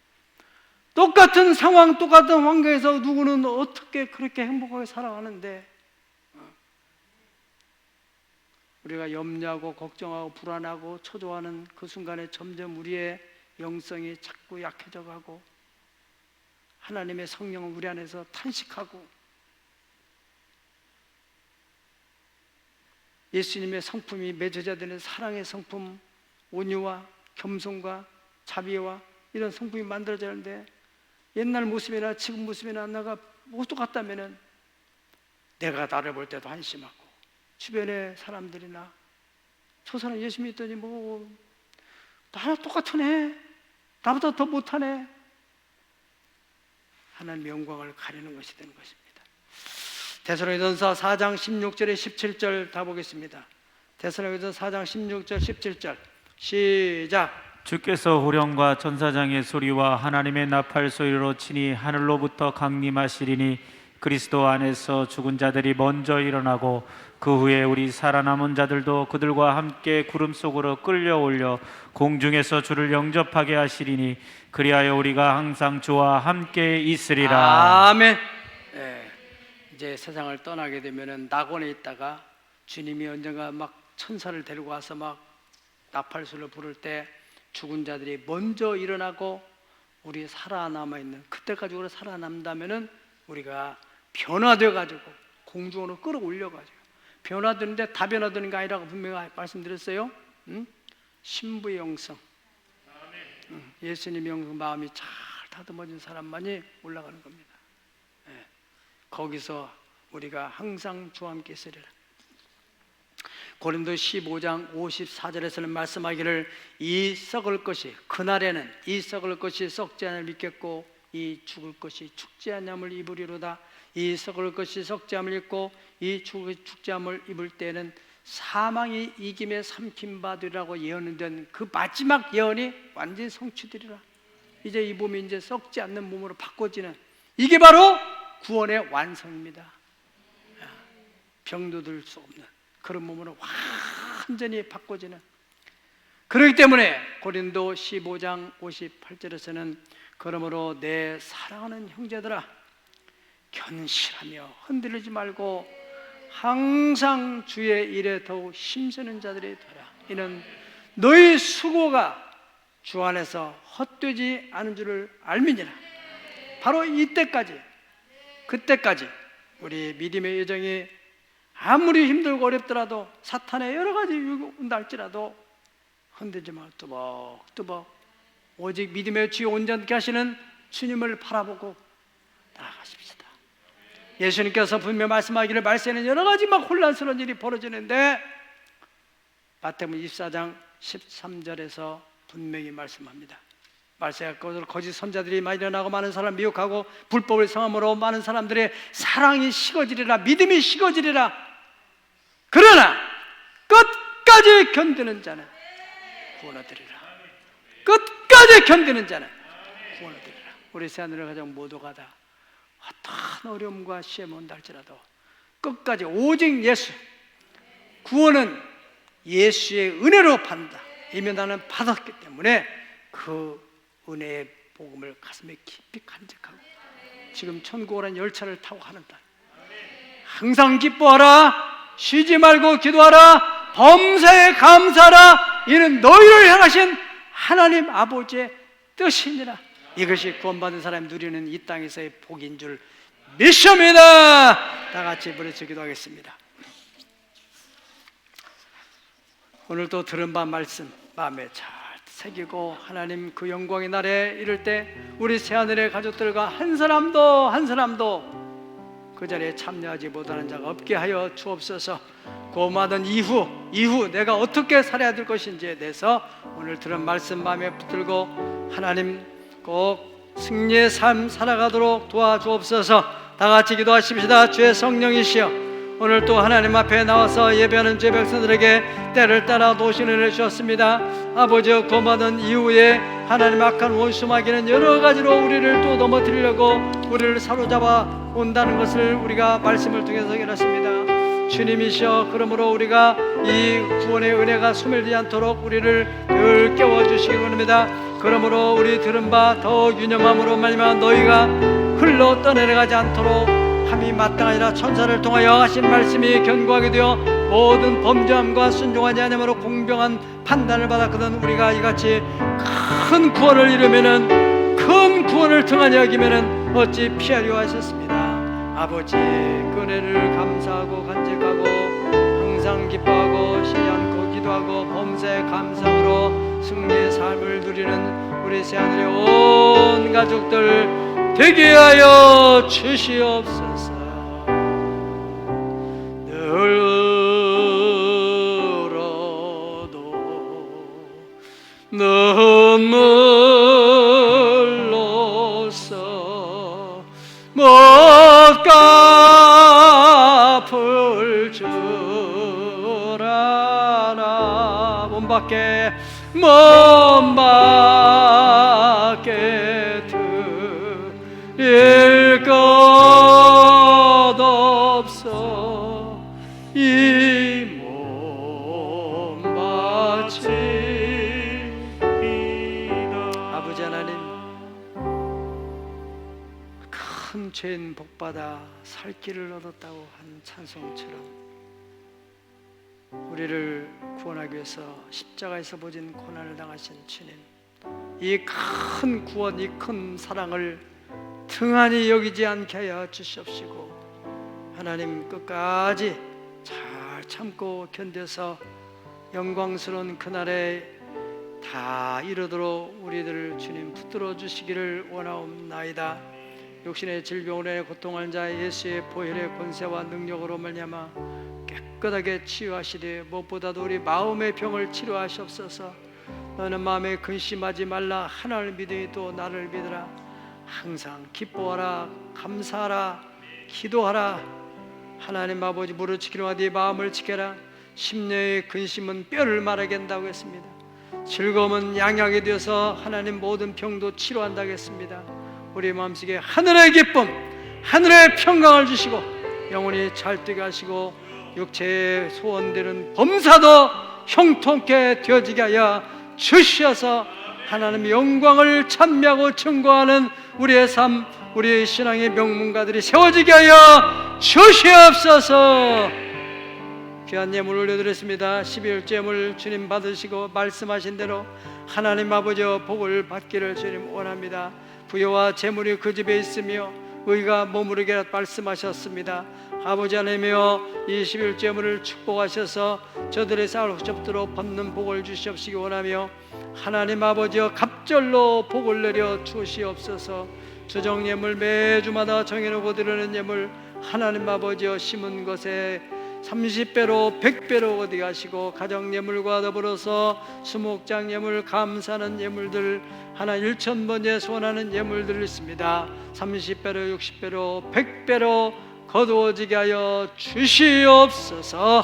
똑같은 상황 똑같은 환경에서 누구는 어떻게 그렇게 행복하게 살아가는데 우리가 염려하고 걱정하고 불안하고 초조하는 그 순간에 점점 우리의 영성이 자꾸 약해져 가고 하나님의 성령은 우리 안에서 탄식하고 예수님의 성품이 맺어져야 되는 사랑의 성품, 온유와 겸손과 자비와 이런 성품이 만들어져야 하는데 옛날 모습이나 지금 모습이나 나가 뭐 똑같다면은 내가 나를 볼 때도 한심하고 주변의 사람들이나 저 사람 예수 믿더니 뭐 나랑 똑같으네, 나보다 더 못하네, 하나님의 영광을 가리는 것이 되는 것입니다. 데살로니가전서 4장 16절에 17절 다 보겠습니다. 데살로니가전서 4장 16절 17절 시작. 주께서 호령과 천사장의 소리와 하나님의 나팔 소리로 친히 하늘로부터 강림하시리니 그리스도 안에서 죽은 자들이 먼저 일어나고 그 후에 우리 살아남은 자들도 그들과 함께 구름 속으로 끌려올려 공중에서 주를 영접하게 하시리니 그리하여 우리가 항상 주와 함께 있으리라. 아멘. 이제 세상을 떠나게 되면은 낙원에 있다가 주님이 언젠가 막 천사를 데리고 와서 막 나팔소리를 부를 때 죽은 자들이 먼저 일어나고 우리 살아남아 있는 그때까지 우리가 살아남다면은 우리가 변화돼 가지고 공중으로 끌어올려 가지고 변화되는데 다 변화되는 게 아니라고 분명히 말씀드렸어요. 신부의 영성, 예수님의 영성, 마음이 잘 다듬어진 사람만이 올라가는 겁니다. 거기서 우리가 항상 주와 함께 있으리라. 고린도 15장 54절에서는 말씀하기를 이 썩을 것이 그날에는 이 썩을 것이 썩지 않을 믿겠고 이 죽을 것이 죽지 않음을 입으리로다. 이 썩을 것이 썩지함을 입고 이 죽지함을 입을 때에는 사망이 이김에 삼킴받으리라고 예언된 그 마지막 예언이 완전히 성취되리라. 이제 이 몸이 이제 썩지 않는 몸으로 바꿔지는, 이게 바로 구원의 완성입니다. 병도 들 수 없는 그런 몸으로 완전히 바꿔지는. 그렇기 때문에 고린도 15장 58절에서는 그러므로 내 사랑하는 형제들아 견실하며 흔들리지 말고 항상 주의 일에 더욱 힘쓰는 자들이 되라. 이는 너희 수고가 주 안에서 헛되지 않은 줄을 알미니라. 바로 이때까지, 그때까지 우리 믿음의 여정이 아무리 힘들고 어렵더라도 사탄의 여러 가지 유혹이 온다 할지라도 흔들지 말고 뚜벅뚜벅 오직 믿음의 주에 온전케 하시는 주님을 바라보고 나아가십시다. 예수님께서 분명히 말씀하기를 말세에는 여러 가지 막 혼란스러운 일이 벌어지는데 마태복음 24장 13절에서 분명히 말씀합니다. 말세가 거짓 선자들이 많이 일어나고 많은 사람 미혹하고 불법을 성함으로 많은 사람들의 사랑이 식어지리라, 믿음이 식어지리라. 그러나 끝까지 견디는 자는 구원 얻으리라. 끝까지 견디는 자는 구원 얻으리라. 우리 새하늘을 가정 모두가 다 어떤 어려움과 시험이 온다 할지라도 끝까지 오직 예수, 구원은 예수의 은혜로 받는다. 이미 나는 받았기 때문에 그 은혜의 복음을 가슴에 깊이 간직하고 지금 천국 오라는 열차를 타고 가는다. 항상 기뻐하라, 쉬지 말고 기도하라, 범사에 감사하라. 이는 너희를 향하신 하나님 아버지의 뜻이니라. 이것이 구원받은 사람이 누리는 이 땅에서의 복인 줄 믿습니다. 다 같이 부르짖어 기도하겠습니다. 오늘 또 들은 바 말씀 마음에 잘 새기고 하나님 그 영광의 날에 이를 때 우리 새하늘의 가족들과 한 사람도 그 자리에 참여하지 못하는 자가 없게 하여 주옵소서. 구원받은 이후 내가 어떻게 살아야 될 것인지에 대해서 오늘 들은 말씀 마음에 붙들고 하나님 꼭 승리의 삶 살아가도록 도와주옵소서. 다 같이 기도하십시다. 주의 성령이시여, 오늘 또 하나님 앞에 나와서 예배하는 주의 백성들에게 때를 따라 노신을 해주셨습니다. 아버지여, 구원받은 이후에 하나님 악한 원수마귀는 여러 가지로 우리를 또 넘어뜨리려고 우리를 사로잡아 온다는 것을 우리가 말씀을 통해서 깨닫습니다. 주님이시여, 그러므로 우리가 이 구원의 은혜가 소멸되지 않도록 우리를 늘 깨워주시기 원합니다. 그러므로 우리 들은 바 더욱 유념함으로 말미암아 너희가 흘러 떠내려가지 않도록 함이 마땅하니라. 천사를 통하여 하신 말씀이 견고하게 되어 모든 범죄함과 순종하지 않음으로 공평한 판단을 받았거든. 우리가 이같이 큰 구원을 이루면은, 큰 구원을 등한히 여기면은 어찌 피하려 하셨습니다. 아버지, 그 은혜를 감사하고 간직하고 항상 기뻐하고 쉬지 않고 기도하고 범사에 감사함으로 승리의 삶을 누리는 우리 새하늘의 온 가족들 되게 하여 주시옵소서. 늘어도 눈물로써 못 갚을 줄 알아. 몸밖에 드릴 것 없어. 이 몸 바칩니다. 아버지 하나님, 큰 죄인 복받아 살 길을 얻었다고 한 찬송처럼 우리를 구원하기 위해서 십자가에서 보진 고난을 당하신 주님, 이 큰 구원, 이 큰 사랑을 등한히 여기지 않게 하여 주시옵시고 하나님 끝까지 잘 참고 견뎌서 영광스러운 그날에 다 이루도록 우리들을 주님 붙들어 주시기를 원하옵나이다. 육신의 질병으로 인해 고통하는 자 예수의 보혈의 권세와 능력으로 말미암아 깨끗하게 치유하시되 무엇보다도 우리 마음의 병을 치료하시옵소서. 너는 마음에 근심하지 말라. 하나님을 믿으니 또 나를 믿으라. 항상 기뻐하라, 감사하라. 기도하라. 하나님 아버지 무릇 지키노라 네 마음을 지켜라. 심령의 근심은 뼈를 마르게 한다고 했습니다. 즐거움은 양약이 되어서 하나님 모든 병도 치료한다고 했습니다. 우리 마음속에 하늘의 기쁨, 하늘의 평강을 주시고 영혼이 잘 뛰게 하시고 육체의 소원되는 범사도 형통케 되어지게 하여 주시어서 하나님의 영광을 찬미하고 증거하는 우리의 삶, 우리의 신앙의 명문가들이 세워지게 하여 주시옵소서. 귀한 예물 올려드렸습니다. 12일 예물 주님 받으시고 말씀하신 대로 하나님 아버지의 복을 받기를 주님 원합니다. 부여와 재물이 그 집에 있으며 의가 머무르게 말씀하셨습니다. 아버지 하나님이여 이 11일 예물을 축복하셔서 저들의 쌀 흡접도록 받는 복을 주시옵시기 원하며 하나님 아버지여 갑절로 복을 내려 주시옵소서. 조정 예물 매주마다 정해놓고 드리는 예물 하나님 아버지여 심은 것에 30배로 100배로 얻게 하시고 가정 예물과 더불어서 수목장 예물 감사하는 예물들 하나 1,000번째 소원하는 예물들 있습니다. 30배로 60배로 100배로 거두어지게 하여 주시옵소서.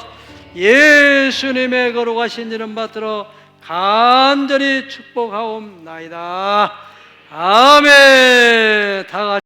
예수님의 거룩하신 이름 받들어 간절히 축복하옵나이다. 아멘. 다 같이